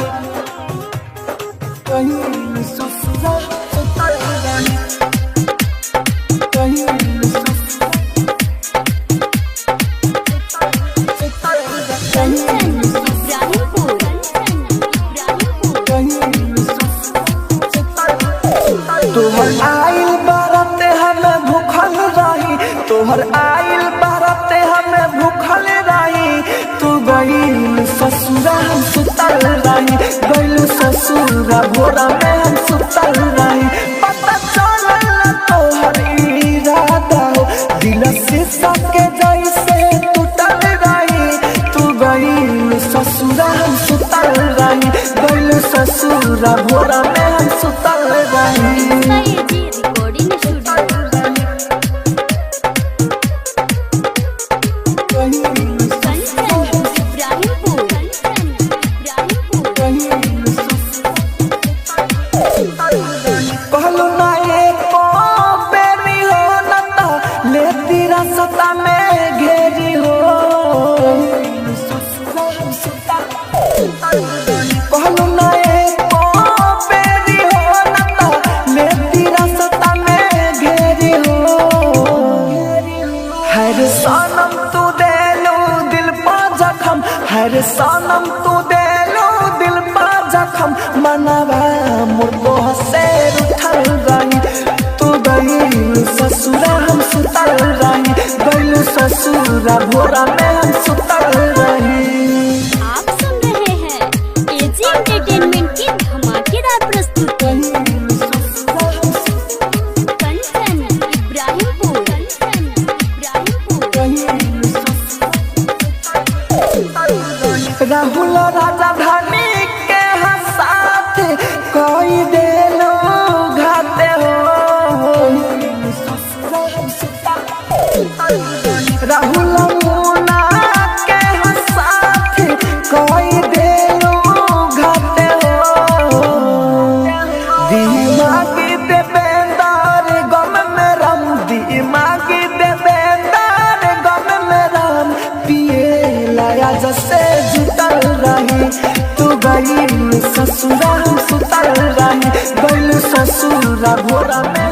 रही कहीं ससुरा सुतल रही कहीं तोहर आइल बाराते हमें भूखल रही तोहर आइल बाराते हमें भूखल रही तू गईल ससुरा हम सुतल रही गईल ससुरा भोरा में हम सुतल रही पता चलल तोहर इरादा हो दिल शीशा के जैसे टूटल रही तू गईल ससुरा हम सुतल रही गईल ससुरा भोरा में हम सुतल रही कहलू ना एको बेरी हो न तो लेती रास्ता में घेरी हो कहलू ना एको बेरी हो न तो लेती रास्ता में घेरी हो हर सनम तू देलू दिल पा जखम हर सनम तू देलू दिल पा जखम मनवा मुर्गो से उठल रही तू गईल ससुरा हम सुतल रही गईल ससुरा भोरा में हम सुतल रही। आप सुन रहे हैं एजी एंटरटेनमेंट की धमाकेदार प्रस्तुति कंचन इब्राहिमपुर राहुल राजा धानी के साथ कोई देलो घाते हो राहुल मुना के साथ कोई देलो घाते हो दिमागी देवेंदार गम में रम दिमागी देवेंदार गम में रम पिए लाया जैसे जुटल रही तू गईल ससुरा हम सुतल रही गईल ससुरा भोरा में